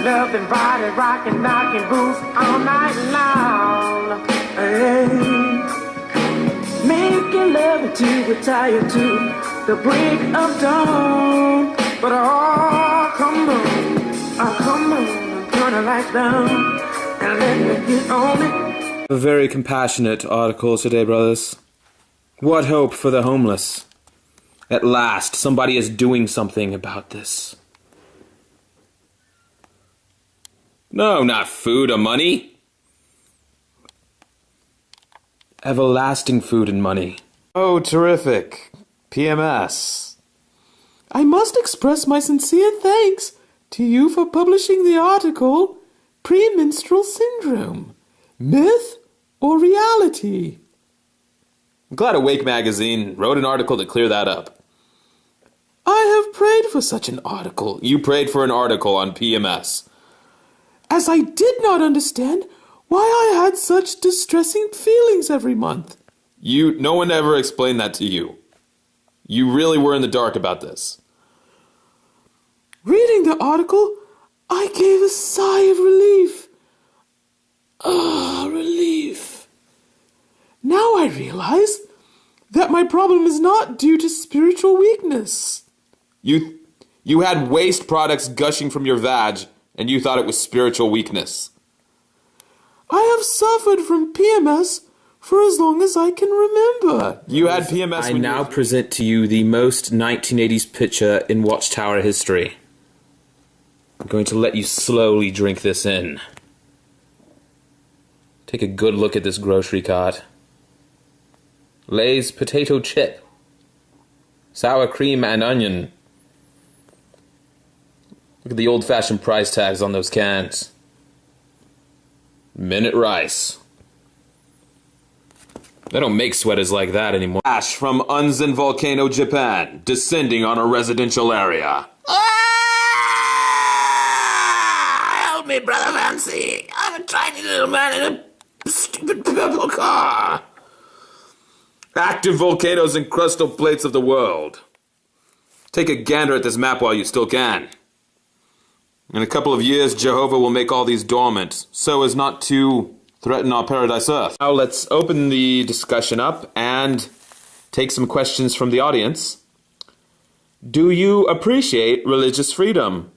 love and body rocking, knocking boots all night long. Hey. Making love until we're tired to the break of dawn. But come on, turn the lights down and let me get on it. A very compassionate article today, brothers. What hope for the homeless. At last, somebody is doing something about this. No, not food or money. Everlasting food and money. Oh, terrific. PMS. I must express my sincere thanks to you for publishing the article, Premenstrual Syndrome, Myth or Reality? I'm glad Awake Magazine wrote an article to clear that up. I have prayed for such an article. You prayed for an article on PMS. As I did not understand why I had such distressing feelings every month. No one ever explained that to you. You really were in the dark about this. Reading the article, I gave a sigh of relief. Relief. Now I realize that my problem is not due to spiritual weakness. You had waste products gushing from your vag, and you thought it was spiritual weakness. I have suffered from PMS for as long as I can remember. You had PMS I now present to you the most 1980s picture in Watchtower history. I'm going to let you slowly drink this in. Take a good look at this grocery cart. Lay's potato chip. Sour cream and onion. Look at the old-fashioned price tags on those cans. Minute rice. They don't make sweaters like that anymore. Ash from Unzen Volcano, Japan, descending on a residential area. Help me, Brother Fancy. I'm a tiny little man in a stupid purple car. Active volcanoes and crustal plates of the world. Take a gander at this map while you still can. In a couple of years, Jehovah will make all these dormant, so as not to threaten our paradise earth. Now let's open the discussion up and take some questions from the audience. Do you appreciate religious freedom?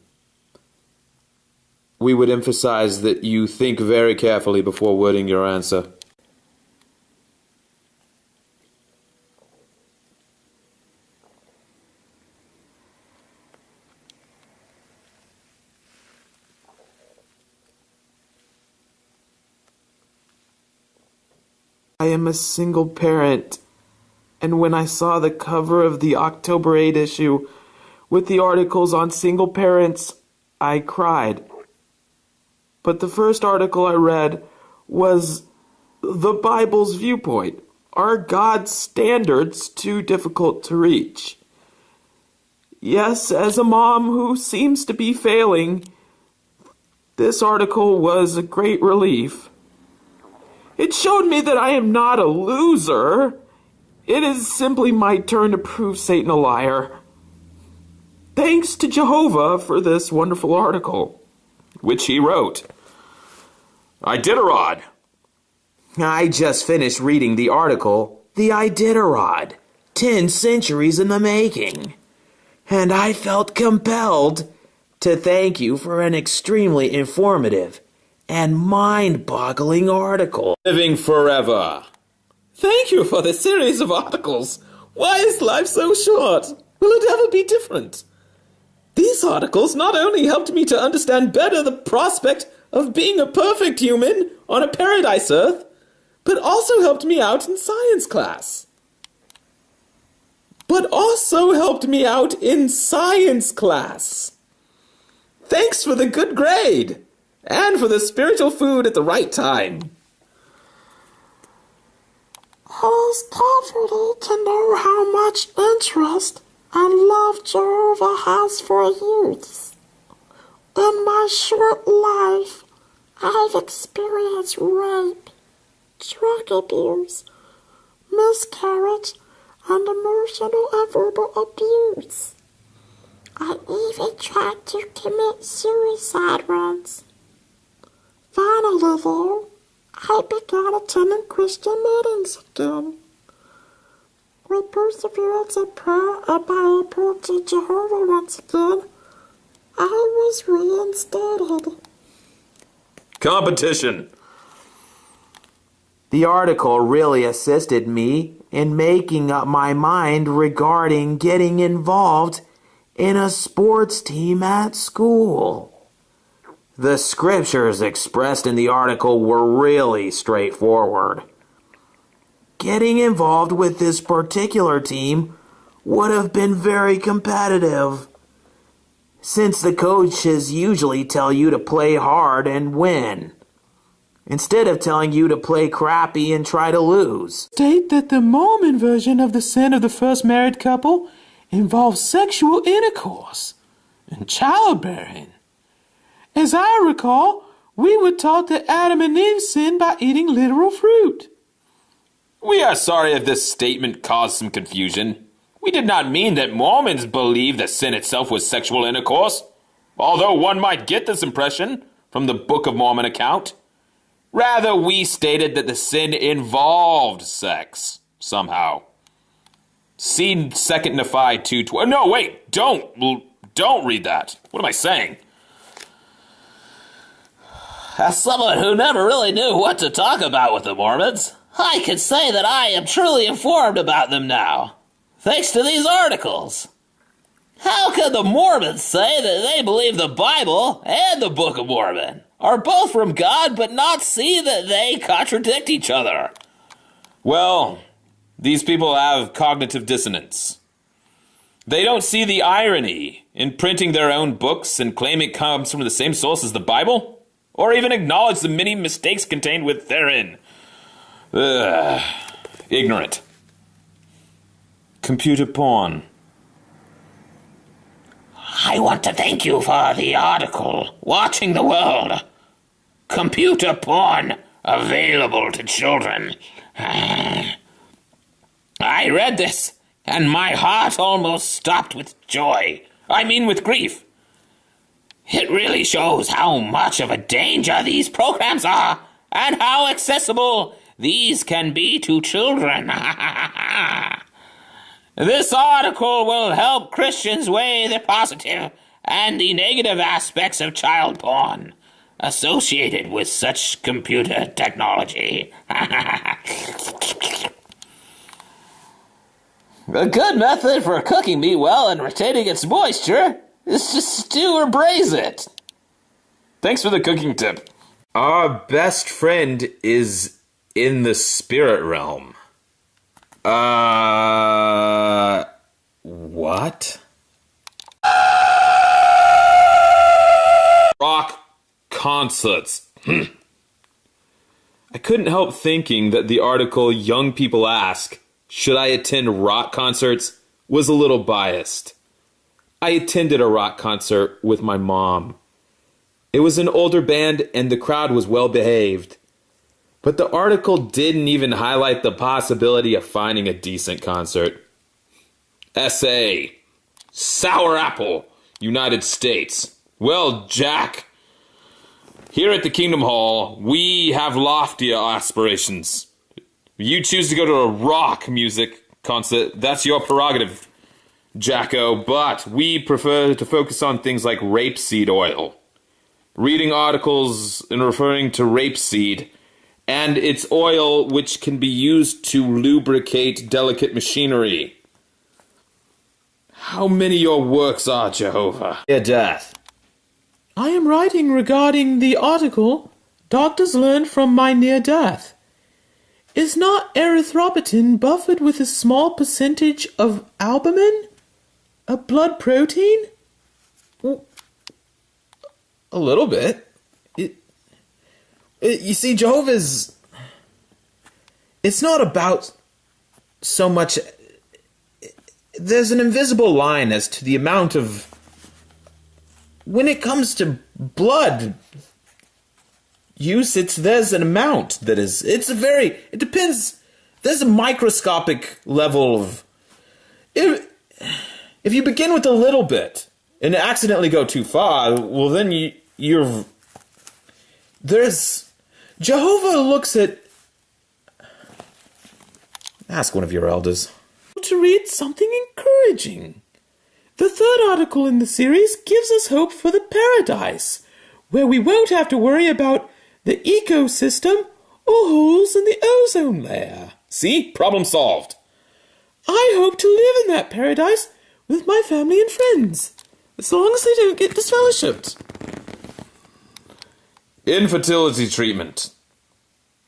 We would emphasize that you think very carefully before wording your answer. I am a single parent, and when I saw the cover of the October 8 issue with the articles on single parents, I cried. But the first article I read was the Bible's viewpoint. Are God's standards too difficult to reach? Yes, as a mom who seems to be failing, this article was a great relief. It showed me that I am not a loser. It is simply my turn to prove Satan a liar. Thanks to Jehovah for this wonderful article. Which he wrote. Iditarod. I just finished reading the article, The Iditarod, 10 Centuries in the Making. And I felt compelled to thank you for an extremely informative and mind-boggling article. Living forever. Thank you for this series of articles. Why is life so short? Will it ever be different? These articles not only helped me to understand better the prospect of being a perfect human on a paradise earth, but also helped me out in science class. Thanks for the good grade. And for the spiritual food at the right time. It is comforting to know how much interest and love Jehovah has for youths. In my short life, I've experienced rape, drug abuse, miscarriage, and emotional and verbal abuse. I even tried to commit suicide once. Finally, though, I began attending Christian meetings again. With perseverance and prayer and my appeal to Jehovah once again, I was reinstated. Competition. The article really assisted me in making up my mind regarding getting involved in a sports team at school. The scriptures expressed in the article were really straightforward. Getting involved with this particular team would have been very competitive, since the coaches usually tell you to play hard and win, instead of telling you to play crappy and try to lose. State that the Mormon version of the sin of the first married couple involves sexual intercourse and childbearing. As I recall, we were taught that Adam and Eve sinned by eating literal fruit. We are sorry if this statement caused some confusion. We did not mean that Mormons believe that sin itself was sexual intercourse, although one might get this impression from the Book of Mormon account. Rather, we stated that the sin involved sex, somehow. See 2 Nephi 2:12. No, wait, don't read that. What am I saying? As someone who never really knew what to talk about with the Mormons, I can say that I am truly informed about them now, thanks to these articles. How can the Mormons say that they believe the Bible and the Book of Mormon are both from God, but not see that they contradict each other? Well, these people have cognitive dissonance. They don't see the irony in printing their own books and claim it comes from the same source as the Bible, or even acknowledge the many mistakes contained with therein. Ignorant. Computer porn. I want to thank you for the article, Watching the World. Computer porn available to children. I read this, and my heart almost stopped with joy. I mean with grief. It really shows how much of a danger these programs are, and how accessible these can be to children. This article will help Christians weigh the positive and the negative aspects of child porn associated with such computer technology. A good method for cooking meat well and retaining its moisture is to stew or braise it. Thanks for the cooking tip. Our best friend is in the spirit realm. What? Rock concerts. I couldn't help thinking that the article Young People Ask, Should I Attend Rock Concerts? Was a little biased. I attended a rock concert with my mom. It was an older band and the crowd was well behaved. But the article didn't even highlight the possibility of finding a decent concert. Essay. Sour Apple, United States. Well, Jack, here at the Kingdom Hall, we have loftier aspirations. If you choose to go to a rock music concert, that's your prerogative, Jacko, but we prefer to focus on things like rapeseed oil. Reading articles and referring to rapeseed and its oil, which can be used to lubricate delicate machinery. How many your works are, Jehovah? Near death. I am writing regarding the article Doctors Learned from My Near Death. Is not erythropoietin buffered with a small percentage of albumin? A blood protein? A little bit. You see, Jehovah's... It's not about so much... There's an invisible line as to the amount of... When it comes to blood use, there's an amount that is... It depends... There's a microscopic level of... If you begin with a little bit, and accidentally go too far, well then there's Jehovah looks at. Ask one of your elders. To read something encouraging. The third article in the series gives us hope for the paradise, where we won't have to worry about the ecosystem or holes in the ozone layer. See? Problem solved. I hope to live in that paradise with my family and friends, as long as they don't get disfellowshipped. Infertility treatment.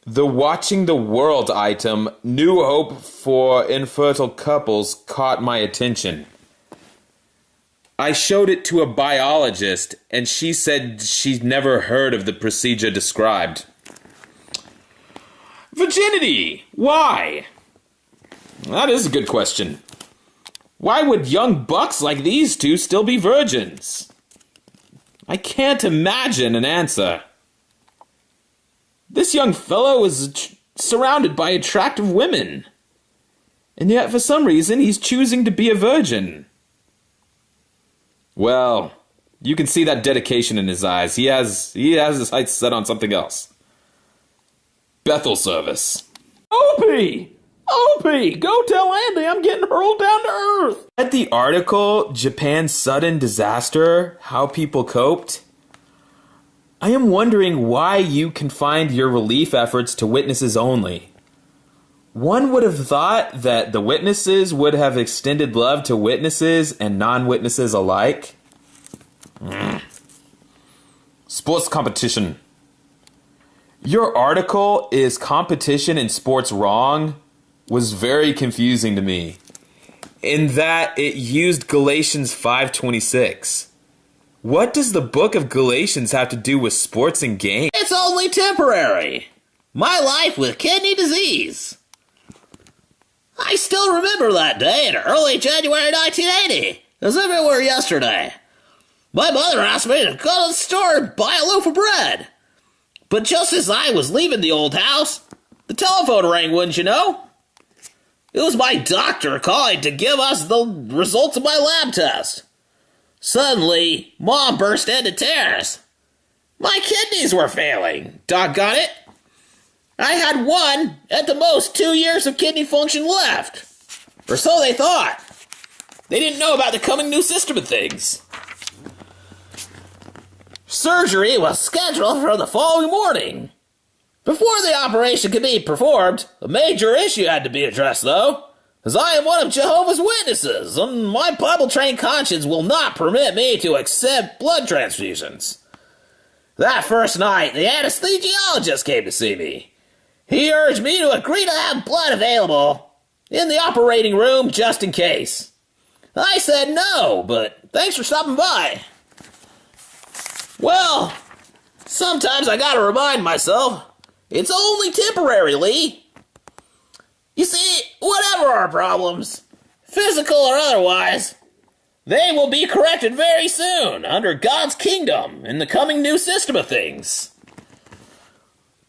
The Watching the World item, New Hope for Infertile Couples, caught my attention. I showed it to a biologist, and she said she'd never heard of the procedure described. Virginity! Why? That is a good question. Why would young bucks like these two still be virgins? I can't imagine an answer. This young fellow is surrounded by attractive women, and yet for some reason he's choosing to be a virgin. Well, you can see that dedication in his eyes. He has his sights set on something else. Bethel service. Opie! Opie! Go tell Andy I'm getting hurled down to earth! At the article, Japan's sudden disaster, how people coped, I am wondering why you confined your relief efforts to witnesses only. One would have thought that the witnesses would have extended love to witnesses and non-witnesses alike. Sports competition. Your article, Is Competition in Sports Wrong?, was very confusing to me, in that it used Galatians 5:26. What does the book of Galatians have to do with sports and games? It's only temporary. My life with kidney disease. I still remember that day in early January 1980, as if it were yesterday. My mother asked me to go to the store and buy a loaf of bread. But just as I was leaving the old house, the telephone rang, wouldn't you know? It was my doctor calling to give us the results of my lab test. Suddenly, Mom burst into tears. My kidneys were failing, doggone it. I had 1, at the most 2 years of kidney function left. Or so they thought. They didn't know about the coming new system of things. Surgery was scheduled for the following morning. Before the operation could be performed, a major issue had to be addressed, though, as I am one of Jehovah's Witnesses, and my Bible-trained conscience will not permit me to accept blood transfusions. That first night, the anesthesiologist came to see me. He urged me to agree to have blood available in the operating room just in case. I said no, but thanks for stopping by. Well, sometimes I gotta remind myself, it's only temporary, Lee. You see, whatever our problems, physical or otherwise, they will be corrected very soon under God's kingdom in the coming new system of things.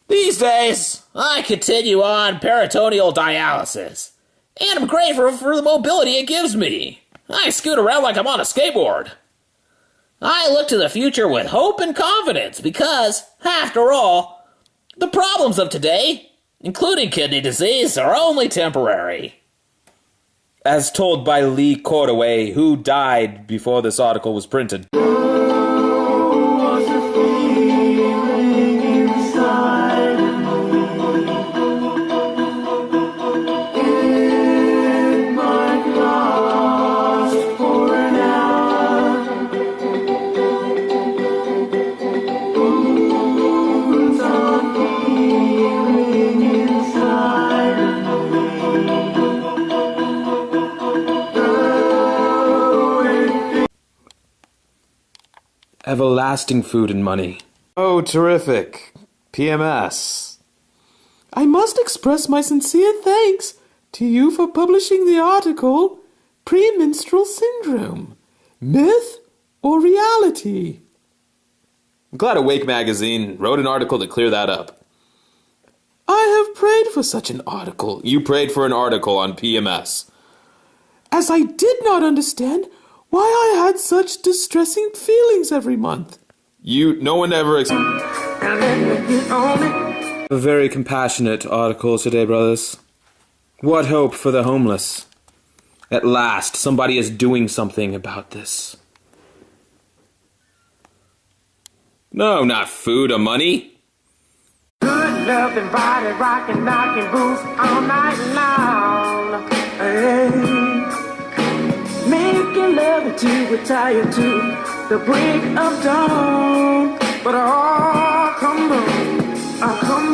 These days, I continue on peritoneal dialysis, and I'm grateful for the mobility it gives me. I scoot around like I'm on a skateboard. I look to the future with hope and confidence because, after all, the problems of today, including kidney disease, are only temporary. As told by Lee Cordaway, who died before this article was printed. Everlasting food and money. Oh, terrific. PMS. I must express my sincere thanks to you for publishing the article, Premenstrual Syndrome, Myth or Reality? I'm glad Awake Magazine wrote an article to clear that up. I have prayed for such an article. You prayed for an article on PMS. As I did not understand why I had such distressing feelings every month. No one ever And let me get on it. A very compassionate article today, brothers. What hope for the homeless? At last, somebody is doing something about this. No, not food or money. Good loving body, rocking, knocking boots all night long. Hey. Making love until we're tired to the break of dawn. But come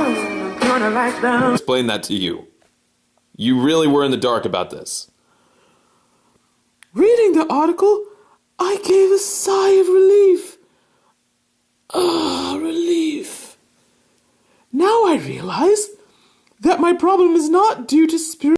on, turn the lights down. explain that to you. You really were in the dark about this. Reading the article, I gave a sigh of relief. Relief. Now I realize that my problem is not due to spirit.